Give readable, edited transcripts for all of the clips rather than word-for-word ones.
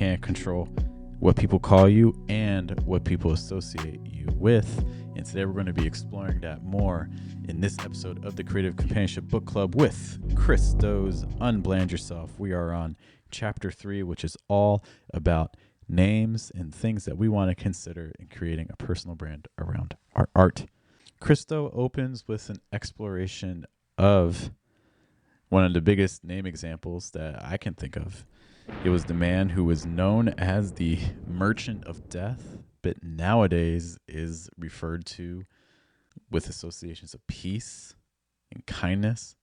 can't control what people call you and what people associate you with. And today we're going to be exploring that more in this episode of the Creative Companionship Book Club with Christo's Unbland Yourself. We are on chapter 3, which is all about names and things that we want to consider in creating a personal brand around our art. Christo opens with an exploration of one of the biggest name examples that I can think of. It was the man who was known as the Merchant of Death, but nowadays is referred to with associations of peace and kindness.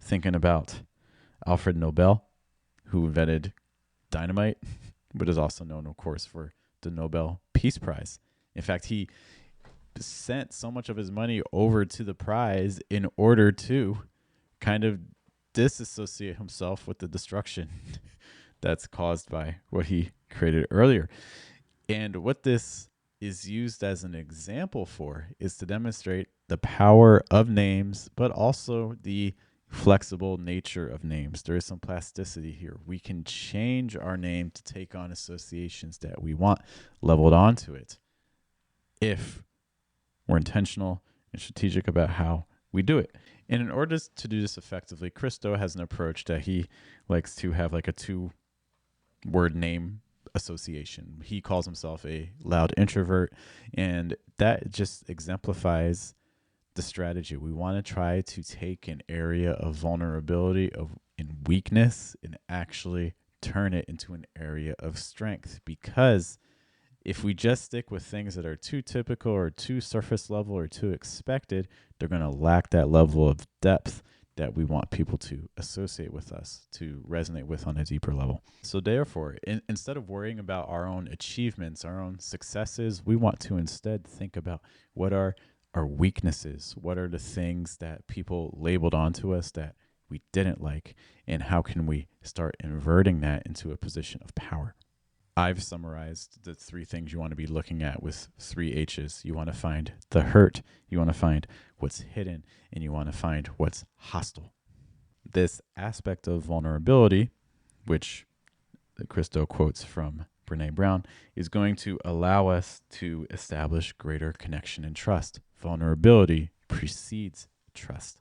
Thinking about Alfred Nobel, who invented dynamite, but is also known, of course, for the Nobel Peace Prize. In fact, he sent so much of his money over to the prize in order to kind of disassociate himself with the destruction that's caused by what he created earlier. And what this is used as an example for is to demonstrate the power of names, but also the flexible nature of names. There is some plasticity here. We can change our name to take on associations that we want leveled onto it if we're intentional and strategic about how we do it. And in order to do this effectively, Christo has an approach that he likes to have like a 2-word name association. He calls himself a loud introvert, and that just exemplifies the strategy. We want to try to take an area of vulnerability and weakness and actually turn it into an area of strength, because if we just stick with things that are too typical or too surface level or too expected, they're going to lack that level of depth that we want people to associate with us, to resonate with on a deeper level. So therefore, instead of worrying about our own achievements, our own successes, we want to instead think about what are our weaknesses, what are the things that people labeled onto us that we didn't like, and how can we start inverting that into a position of power. I've summarized the 3 things you want to be looking at with 3 H's. You want to find the hurt, you want to find what's hidden, and you want to find what's hostile. This aspect of vulnerability, which Christo quotes from Brené Brown, is going to allow us to establish greater connection and trust. Vulnerability precedes trust.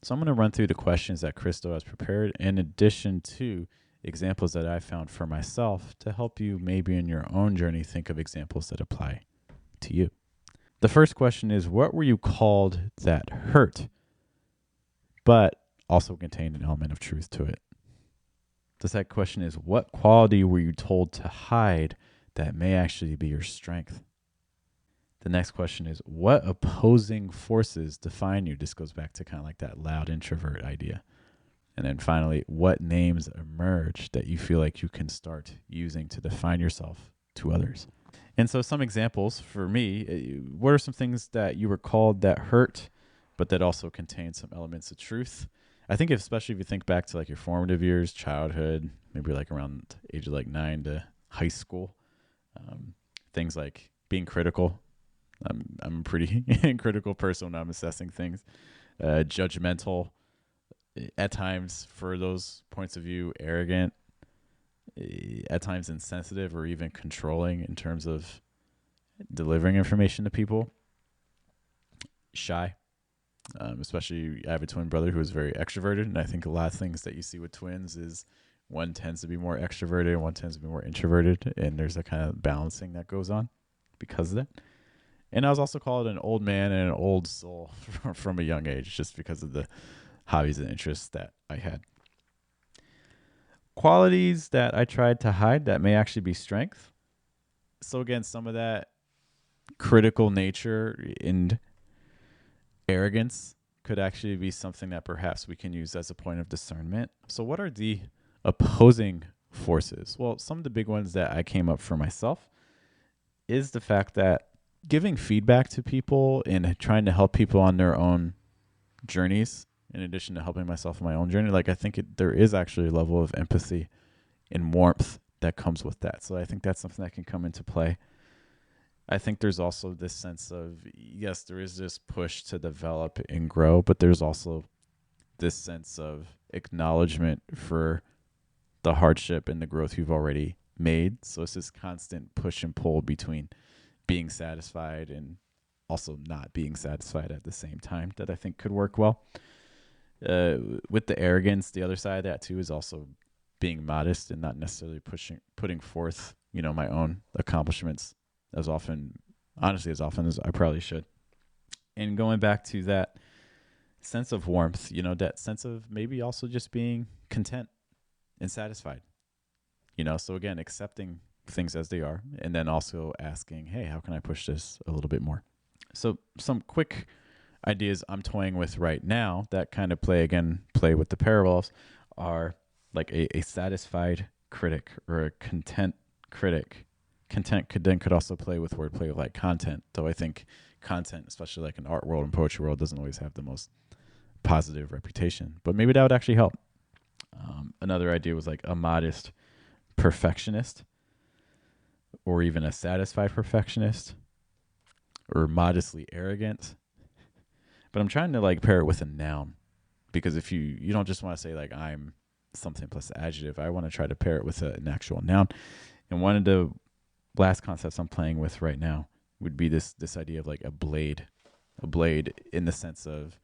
So I'm going to run through the questions that Christo has prepared in addition to examples that I found for myself to help you maybe in your own journey think of examples that apply to you. The first question is, what were you called that hurt, but also contained an element of truth to it? The second question is, what quality were you told to hide that may actually be your strength? The next question is, what opposing forces define you? This goes back to kind of like that loud introvert idea. And then finally, what names emerge that you feel like you can start using to define yourself to others? And so some examples for me, what are some things that you were called that hurt, but that also contain some elements of truth? I think especially if you think back to like your formative years, childhood, maybe like around the age of like 9 to high school, things like being critical. I'm a pretty critical person when I'm assessing things, judgmental, at times for those points of view, arrogant, at times insensitive or even controlling in terms of delivering information to people, shy, especially I have a twin brother who is very extroverted, and I think a lot of things that you see with twins is one tends to be more extroverted and one tends to be more introverted, and there's a kind of balancing that goes on because of that. And I was also called an old man and an old soul from a young age just because of the hobbies and interests that I had. Qualities that I tried to hide that may actually be strength. So again, some of that critical nature and arrogance could actually be something that perhaps we can use as a point of discernment. So what are the opposing forces? Well, some of the big ones that I came up for myself is the fact that giving feedback to people and trying to help people on their own journeys, in addition to helping myself on my own journey, like I think there is actually a level of empathy and warmth that comes with that. So I think that's something that can come into play. I think there's also this sense of, yes, there is this push to develop and grow, but there's also this sense of acknowledgement for the hardship and the growth you've already made. So it's this constant push and pull between being satisfied and also not being satisfied at the same time that I think could work well. With the arrogance, the other side of that too is also being modest and not necessarily putting forth, my own accomplishments as often as I probably should. And going back to that sense of warmth, that sense of maybe also just being content and satisfied, so again, accepting things as they are, and then also asking, hey, how can I push this a little bit more? So some quick ideas I'm toying with right now that kind of play with the parallels are like a satisfied critic or a content critic. Content could also play with wordplay like content, though I think content, especially like in art world and poetry world, doesn't always have the most positive reputation, but maybe that would actually help. Another idea was like a modest perfectionist, or even a satisfied perfectionist, or modestly arrogant. But I'm trying to like pair it with a noun, because if you don't just want to say like I'm something plus adjective, I want to try to pair it with an actual noun. And one of the last concepts I'm playing with right now would be this idea of like a blade in the sense of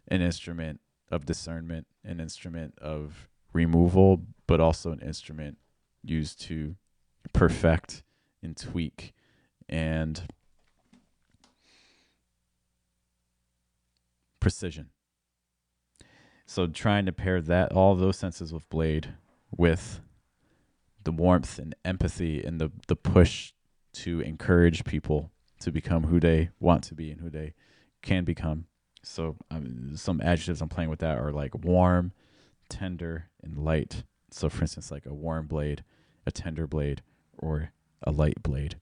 an instrument of discernment, an instrument of removal, but also an instrument used to perfect and tweak and precision. So trying to pair all those senses of blade with the warmth and empathy and the push to encourage people to become who they want to be and who they can become. So some adjectives I'm playing with that are like warm, tender, and light. So for instance, like a warm blade, a tender blade, or a light blade.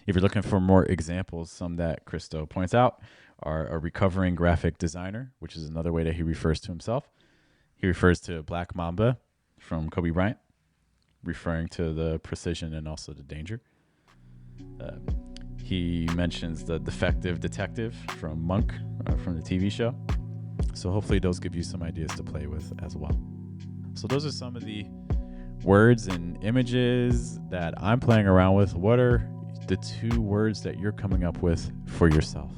If you're looking for more examples, some that Christo points out are a recovering graphic designer, which is another way that he refers to himself. He refers to Black Mamba from Kobe Bryant, referring to the precision and also the danger. He mentions the defective detective from Monk, from the TV show. So hopefully those give you some ideas to play with as well. So those are some of the words and images that I'm playing around with. What are the 2 words that you're coming up with for yourself?